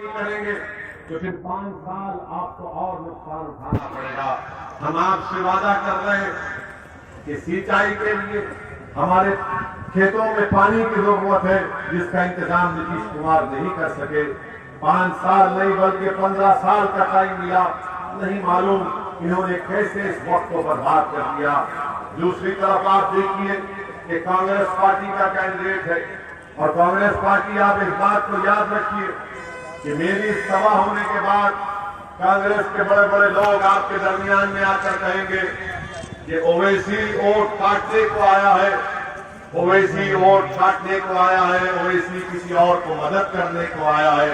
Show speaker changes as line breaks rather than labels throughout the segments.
नहीं करेंगे तो फिर 5 साल आपको और नुकसान उठाना पड़ेगा। हम आपसे वादा कर रहे हैं कि सिंचाई के लिए हमारे खेतों में पानी की जरूरत है, जिसका इंतजाम नीतीश कुमार नहीं कर सके। 5 साल नहीं बल्कि 15 साल का टाइम मिला, नहीं मालूम इन्होंने कैसे इस वक्त को बर्बाद कर दिया। दूसरी तरफ आप देखिए कि कांग्रेस पार्टी का कैंडिडेट है, और कांग्रेस पार्टी, आप इस बात को याद रखिए कि मेरी सभा होने के बाद कांग्रेस के बड़े बड़े लोग आपके दरमियान में आकर कहेंगे कि ओवैसी वोट काटने को आया है, ओवैसी वोट काटने को आया है, ओवैसी किसी और को मदद करने को आया है।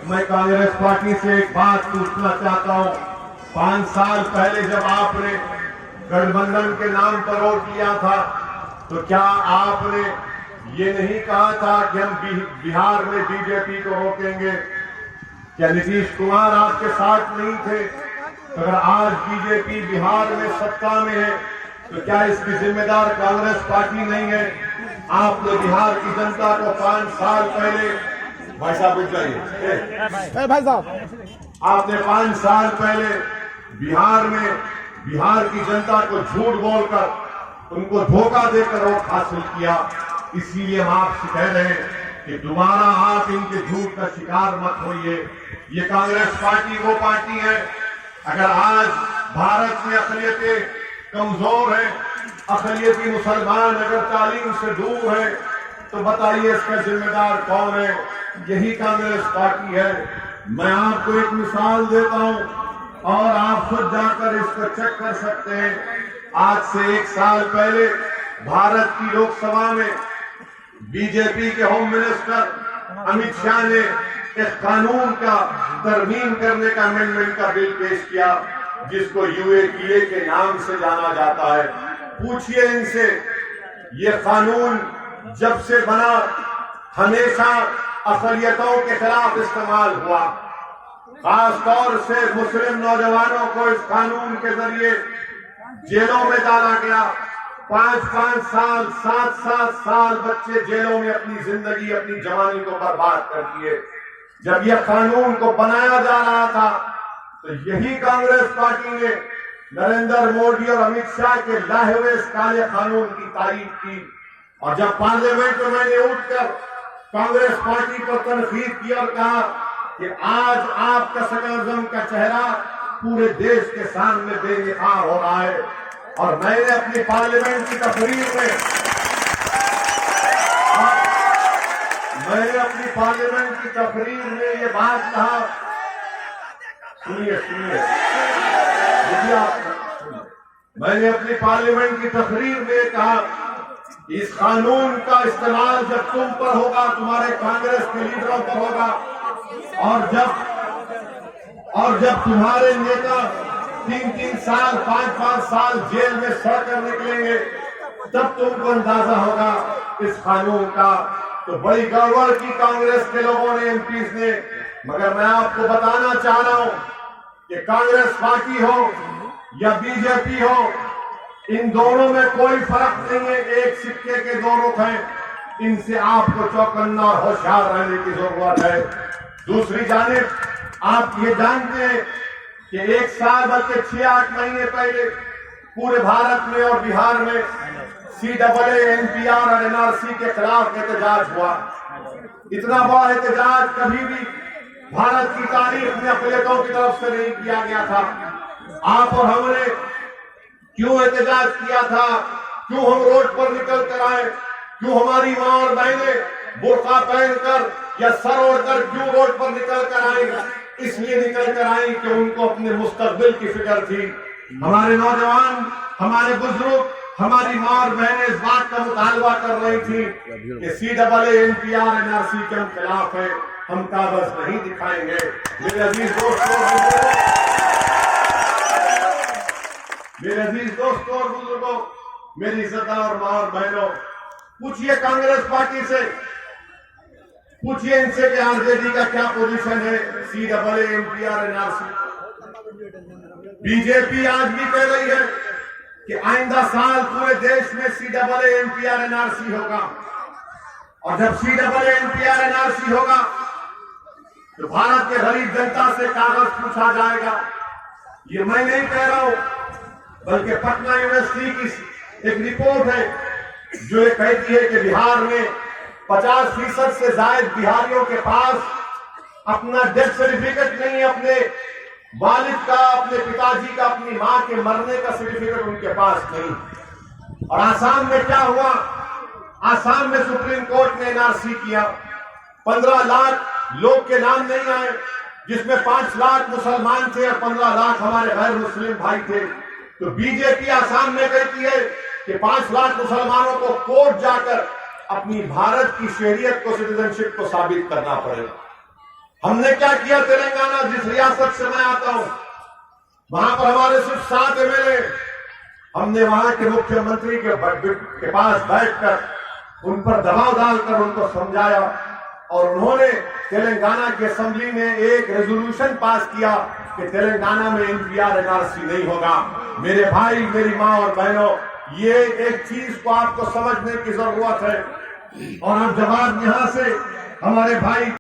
मैं कांग्रेस पार्टी से एक बात पूछना चाहता हूं, 5 साल पहले जब आपने गठबंधन के नाम पर वोट किया था तो क्या आपने ये नहीं कहा था कि हम बिहार में बीजेपी को रोकेंगे? क्या नीतीश कुमार आपके साथ नहीं थे? अगर आज बीजेपी बिहार में सत्ता में है तो क्या इसकी जिम्मेदार कांग्रेस पार्टी नहीं है? आपने बिहार की जनता को 5 साल पहले, भाई साहब उठ जाइए,
भाई साहब,
आपने 5 साल पहले बिहार में बिहार की जनता को झूठ बोलकर, उनको धोखा देकर वोट हासिल किया। इसीलिए हम आपसे कह रहे हैं कि दोबारा आप इनके झूठ का शिकार मत होइए। ये कांग्रेस पार्टी वो पार्टी है, अगर आज भारत में अक़लियतें कमजोर है, अक़लियती मुसलमान अगर तालीम से दूर है, तो बताइए इसका जिम्मेदार कौन है? यही कांग्रेस पार्टी है। मैं आपको एक मिसाल देता हूं और आप खुद जाकर इसको चेक कर सकते हैं। आज से 1 साल पहले भारत की लोकसभा में बीजेपी के होम मिनिस्टर अमित शाह ने एक कानून का तरमीम करने का अमेंडमेंट का बिल पेश किया, जिसको यूएपीए के नाम से जाना जाता है। पूछिए इनसे, ये कानून जब से बना हमेशा अक़लियतों के खिलाफ इस्तेमाल हुआ, खासतौर से मुस्लिम नौजवानों को इस कानून के जरिए जेलों में डाला गया। 5-5 साल, 7-7 साल बच्चे जेलों में अपनी जिंदगी, अपनी जवानी को बर्बाद कर दिए। जब यह कानून को बनाया जा रहा था तो यही कांग्रेस पार्टी ने नरेंद्र मोदी और अमित शाह के लाए हुए इस काले कानून की तारीफ की, और जब पार्लियामेंट में मैंने उठकर कांग्रेस पार्टी पर तनकीद की और कहा कि आज आपका सकलजम का चेहरा पूरे देश के सामने बेनिहार हो रहा है, और मैंने अपनी पार्लियामेंट की तकरीर में ये बात कहा, सुनिए, मैंने अपनी पार्लियामेंट की तकरीर में कहा कि इस कानून का इस्तेमाल जब तुम पर होगा, तुम्हारे कांग्रेस के लीडरों पर होगा, और जब तुम्हारे नेता 3-3 साल, 5-5 साल जेल में सड़कर निकलेंगे, तब तुमको अंदाजा होगा इस कानून का। तो बड़ी गड़बड़ की कांग्रेस के लोगों ने, एमपीज ने। मगर मैं आपको बताना चाह रहा हूं कि कांग्रेस पार्टी हो या बीजेपी हो, इन दोनों में कोई फर्क नहीं है, एक सिक्के के दो रुख हैं। इनसे आपको चौकन्ना और होशियार रहने की जरूरत है। दूसरी जानिब आप ये जानते हैं कि 1 साल बल्कि 6-8 महीने पहले पूरे भारत में और बिहार में CAA, NPR और NRC के खिलाफ एहतजाज हुआ। इतना बड़ा एहतजाज कभी भी भारत की तारीख में अक़लियतों की तरफ से नहीं किया गया था। आप और हमने क्यों एहतजाज किया था? क्यों हम रोड पर निकल कर आए? क्यों हमारी मां और बहनें बुर्का पहनकर या सर ओढ़कर क्यों रोड पर निकल कर आई? इसलिए निकल कर आई कि उनको अपने मुस्तकबिल की फिक्र थी। हमारे नौजवान, हमारे बुजुर्ग, हमारी मां और बहनें इस बात का मुतालबा कर रही थी कि CAA, NPR, NRC के हम खिलाफ है, हम कागज नहीं दिखाएंगे। मेरे अजीज दोस्तों और बुजुर्गों, मेरी इज्जतदार और मां और बहनों, पूछिए कांग्रेस पार्टी से, पूछिए इनसे कि आरजेडी का क्या पोजीशन है CAA, NPR, NRC। बीजेपी आज भी कह रही है कि आइंदा साल पूरे देश में CAA, NPR, NRC होगा, और जब CAA, NPR, NRC होगा तो भारत के गरीब जनता से कागज पूछा जाएगा। ये मैं नहीं कह रहा हूं, बल्कि पटना यूनिवर्सिटी की एक रिपोर्ट है जो ये कहती है कि बिहार में 50% से ज्यादा बिहारियों के पास अपना डेथ सर्टिफिकेट नहीं है, अपने वालिद का, अपने पिताजी का, अपनी मां के मरने का सर्टिफिकेट उनके पास नहीं। और आसाम में क्या हुआ? आसाम में सुप्रीम कोर्ट ने एनआरसी किया, 15 लाख लोग के नाम नहीं आए, जिसमें 5 लाख मुसलमान थे और 15 लाख हमारे गैर मुस्लिम भाई थे। तो बीजेपी आसाम में कहती है कि 5 लाख मुसलमानों को कोर्ट जाकर अपनी भारत की शहरियत को, सिटीजनशिप को साबित करना पड़ेगा। हमने क्या किया? तेलंगाना, जिस रियासत से मैं आता हूं, वहां पर हमारे सिर्फ 7 एमएलए, हमने वहां के मुख्यमंत्री के पास बैठकर उन पर दबाव डालकर उनको समझाया और उन्होंने तेलंगाना की असेंबली में एक रेजोल्यूशन पास किया कि तेलंगाना में एनपीआर एनआरसी नहीं होगा। मेरे भाई, मेरी मां और बहनों, ये एक चीज को आपको समझने की जरूरत है। और अब जवाब यहां से हमारे भाई